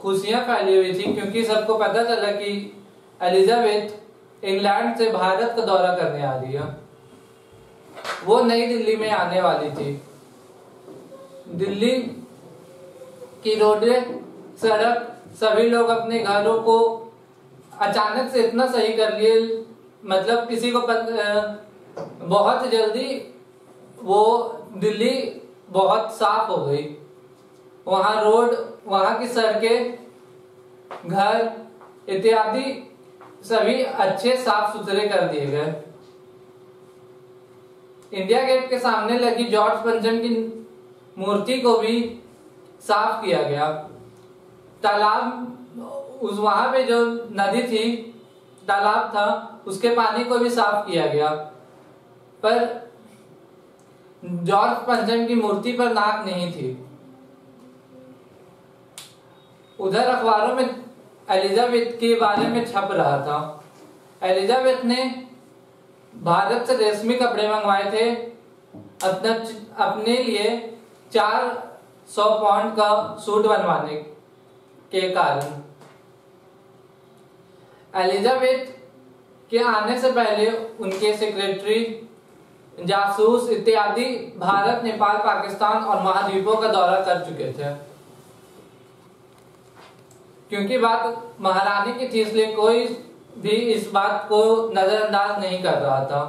खुशियां फैली हुई थी क्योंकि सबको पता चला कि एलिजाबेथ इंग्लैंड से भारत का दौरा करने आ रही है। वो नई दिल्ली में आने वाली थी। दिल्ली की रोडें, सड़क, सभी लोग अपने घरों को अचानक से इतना सही कर लिए, मतलब किसी को बहुत जल्दी वो दिल्ली बहुत साफ हो गई। वहां रोड, वहां की सड़कें, घर इत्यादि सभी अच्छे साफ सुथरे कर दिए गए। इंडिया गेट के सामने लगी जॉर्ज पंचम की मूर्ति को भी साफ किया गया। तालाब, उस वहां पे जो नदी थी, तालाब था, उसके पानी को भी साफ किया गया। पर जॉर्ज पंचम की मूर्ति पर नाक नहीं थी। उधर अखबारों में एलिजाबेथ के बारे में छप रहा था। एलिजाबेथ ने भारत से रेशमी कपड़े मंगवाए थे अपने लिए 400 पाउंड का सूट बनवाने के कारण। एलिजाबेथ के आने से पहले उनके सेक्रेटरी, जासूस इत्यादि भारत, नेपाल, पाकिस्तान और महाद्वीपों का दौरा कर चुके थे। क्योंकि बात महारानी की थी इसलिए कोई भी इस बात को नजरअंदाज नहीं कर रहा था।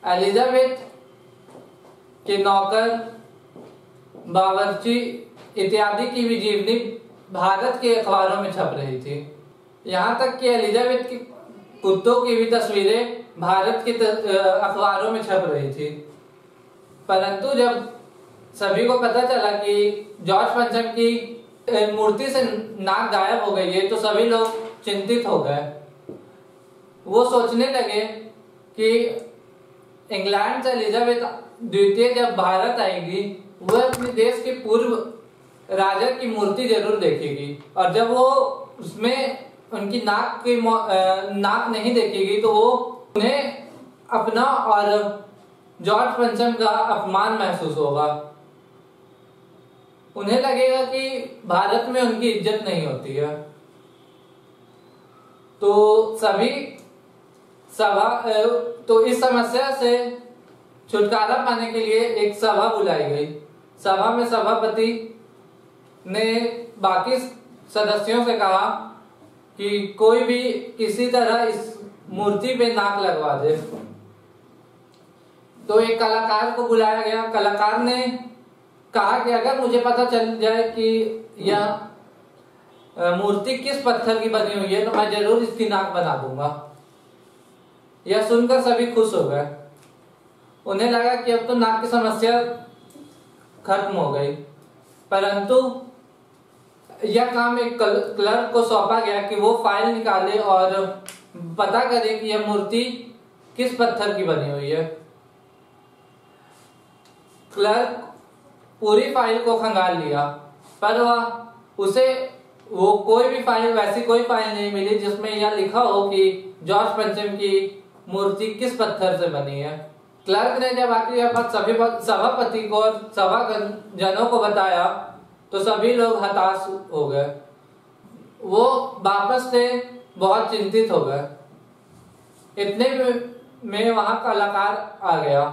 एलिजाबेथ के नौकर, बावर्ची इत्यादि की भी जीवनी भारत के अखबारों में छप रही थी। यहाँ तक कि एलिजाबेथ के कुत्तों की भी तस्वीरें भारत के अखबारों में छप रही थी। परंतु जब सभी को पता चला कि जॉर्ज पंचम की मूर्ति से नाक गायब हो गई है तो सभी लोग चिंतित हो गए। वो सोचने लगे कि इंग्लैंड से एलिजाबेथ द्वितीय जब भारत आएगी वह अपने देश के पूर्व राजा की मूर्ति जरूर देखेगी, और जब वो उसमें उनकी नाक नहीं देखेगी तो वो उन्हें अपना और जॉर्ज पंचम का अपमान महसूस होगा। उन्हें लगेगा कि भारत में उनकी इज्जत नहीं होती है। तो सभी तो इस समस्या से छुटकारा पाने के लिए एक सभा बुलाई गई। सभा में सभापति ने बाकी सदस्यों से कहा कि कोई भी किसी तरह इस मूर्ति पे नाक लगवा दे। तो एक कलाकार को बुलाया गया। कलाकार ने कहा कि अगर मुझे पता चल जाए कि यह मूर्ति किस पत्थर की बनी हुई है तो मैं जरूर इसकी नाक बना दूंगा। यह सुनकर सभी खुश हो गए। उन्हें लगा कि अब तो नाक की समस्या खत्म हो गई। परंतु यह काम एक क्लर्क को सौंपा गया कि वो फाइल निकाले और पता करे कि यह मूर्ति किस पत्थर की बनी हुई है। क्लर्क पूरी फाइल को खंगाल लिया, पर वो कोई भी फाइल, वैसी कोई फाइल नहीं मिली जिसमें यह लिखा हो कि जॉर्ज पंचम की मूर्ति किस पत्थर से बनी है। क्लर्क ने जब आखिर यह बात सभापति को और सभाजनों को बताया तो सभी लोग हताश हो गए। वो वापस से बहुत चिंतित हो गए। इतने में वहां कलाकार आ गया।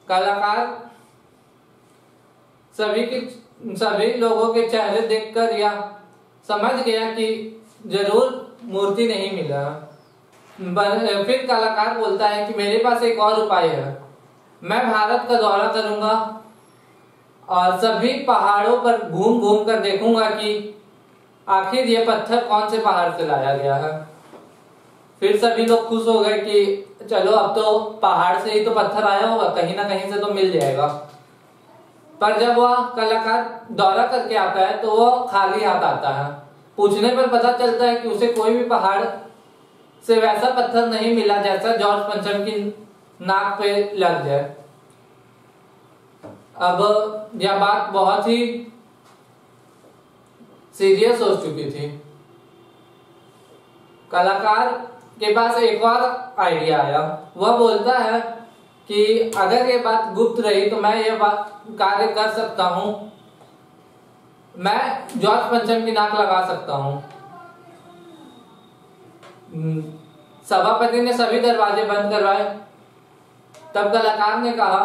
कलाकार सभी लोगों के चेहरे देखकर यह समझ गया कि जरूर मूर्ति नहीं मिला। फिर कलाकार बोलता है कि मेरे पास एक और उपाय है। मैं भारत का दौरा करूंगा और सभी पहाड़ों पर घूम घूम कर देखूंगा कि आखिर ये पत्थर कौन से पहाड़ से लाया गया है। फिर सभी लोग खुश हो गए कि चलो अब तो पहाड़ से ही तो पत्थर आया होगा, कहीं ना कहीं से तो मिल जाएगा। पर जब वह कलाकार दौरा करके आता है तो वो खाली हाथ आता है। पूछने पर पता चलता है कि उसे कोई भी पहाड़ से वैसा पत्थर नहीं मिला जैसा जॉर्ज पंचम की नाक पे लग जाए। अब यह बात बहुत ही सीरियस हो चुकी थी। कलाकार के पास एक और आइडिया आया। वह बोलता है कि अगर ये बात गुप्त रही तो मैं ये बात कार्य कर सकता हूं। मैं जॉर्ज पंचम की नाक लगा सकता हूं। सभापति ने सभी दरवाजे बंद करवाए। तब कलाकार ने कहा,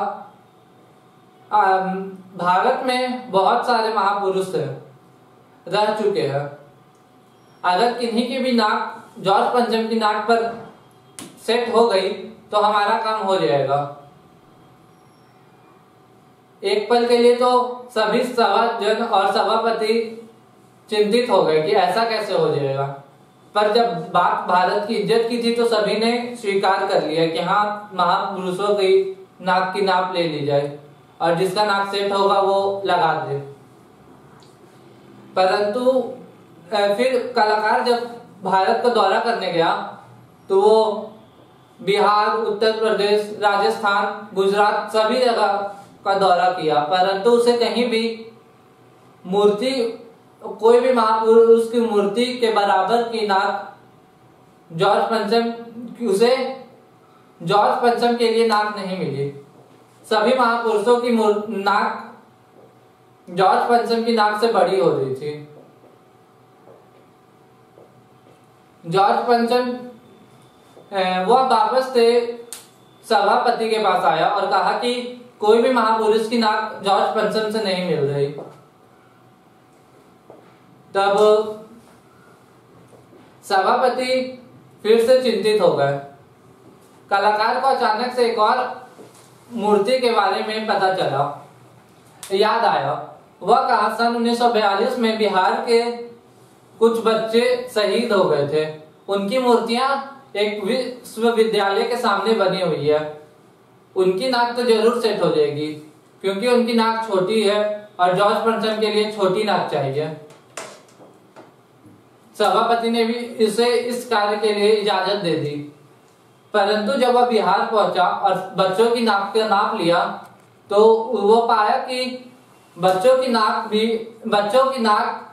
भारत में बहुत सारे महापुरुष रह चुके हैं। अगर किन्हीं की भी नाक जॉर्ज पंचम की नाक पर सेट हो गई तो हमारा काम हो जाएगा। एक पल के लिए तो सभी सभाजन और सभापति चिंतित हो गए कि ऐसा कैसे हो जाएगा। पर जब बात भारत की इज्जत की थी तो सभी ने स्वीकार कर लिया कि हाँ, महापुरुषों की नाक की नाप ले ली जाए और जिसका नाक सेट होगा वो लगा दे। परंतु फिर कलाकार जब भारत का दौरा करने गया तो वो बिहार, उत्तर प्रदेश, राजस्थान, गुजरात सभी जगह का दौरा किया, परंतु उसे कहीं भी मूर्ति, कोई भी महापुरुष की मूर्ति के बराबर की नाक उसे जॉर्ज पंचम के लिए नाक नहीं मिली। सभी महापुरुषों की नाक जॉर्ज पंचम की नाक से बड़ी हो रही थी। जॉर्ज पंचम वह वापस से सभापति के पास आया और कहा कि कोई भी महापुरुष की नाक जॉर्ज पंचम से नहीं मिल रही। तब सभापति फिर से चिंतित हो गए। कलाकार को अचानक से एक और मूर्ति के बारे में पता चला, याद आया। वह कहा सन 1942 में बिहार के कुछ बच्चे शहीद हो गए थे। उनकी मूर्तियां एक विश्वविद्यालय के सामने बनी हुई है। उनकी नाक तो जरूर सेट हो जाएगी क्योंकि उनकी नाक छोटी है और जॉर्ज पंचम के लिए छोटी नाक चाहिए। सभापति ने भी इसे इस कार्य के लिए इजाजत दे दी। परंतु जब वह बिहार पहुंचा और बच्चों की नाक का नाप लिया तो वो पाया कि बच्चों की नाक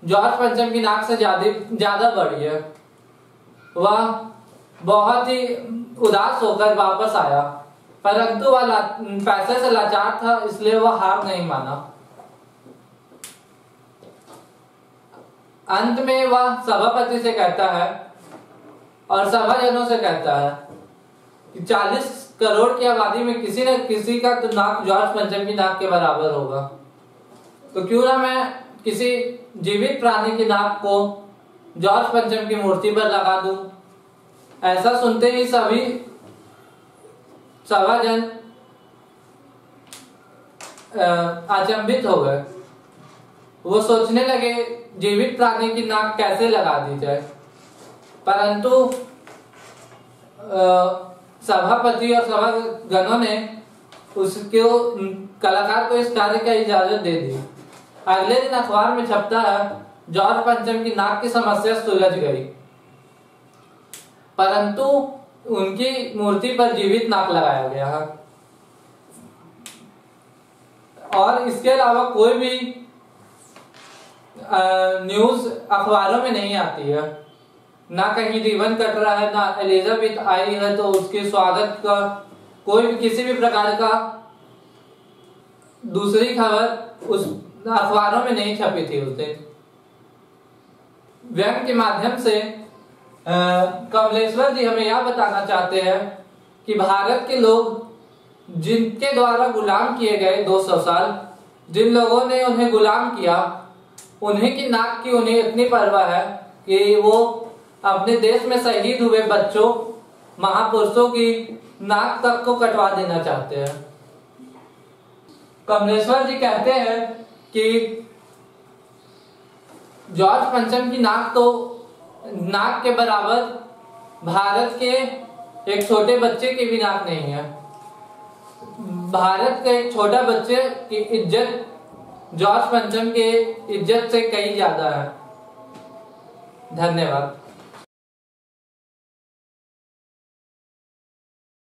जॉर्ज पंचम की नाक से ज्यादा बड़ी है। वह बहुत ही उदास होकर वापस आया, परंतु वह पैसे से लाचार था, इसलिए वह हार नहीं माना। अंत में वह सभापति से कहता है और सभाजनों से कहता है कि 40 करोड़ की आबादी में किसी न किसी का तो नाक जॉर्ज पंचम की नाक के बराबर होगा, तो क्यों ना मैं किसी जीवित प्राणी की नाक को जॉर्ज पंचम की मूर्ति पर लगा दूं। ऐसा सुनते ही सभी सभाजन अचंभित हो गए। वो सोचने लगे जीवित प्राणी की नाक कैसे लगा दी जाए, परंतु सभापति और सभागणों ने कलाकार को इस कार्य की इजाजत दे दी। अगले दिन अखबार में छपता है जॉर्ज पंचम की नाक की समस्या सुलझ गई, परंतु उनकी मूर्ति पर जीवित नाक लगाया गया है। और इसके अलावा कोई भी न्यूज अखबारों में नहीं आती है, ना कहीं रिबन कट रहा है, ना एलिजाबेथ आई है तो उसके स्वागत का कोई भी किसी भी प्रकार का दूसरी खबर उस अखबारों में नहीं छपी थी उस दिन। व्यंग के माध्यम से कमलेश्वर जी हमें यह बताना चाहते हैं कि भारत के लोग जिनके द्वारा गुलाम किए गए 200 साल, जिन लोगों ने उन्हें गुलाम किया, उन्हीं की नाक की उन्हें इतनी परवाह है कि वो अपने देश में शहीद हुए बच्चों, महापुरुषों की नाक तक को कटवा देना चाहते हैं। कमलेश्वर जी कहते हैं कि जॉर्ज पंचम की नाक के बराबर भारत के एक छोटे बच्चे की भी नाक नहीं है। भारत के एक छोटा बच्चे की इज्जत जॉर्ज पंचम के इज्जत से कहीं ज्यादा है। धन्यवाद।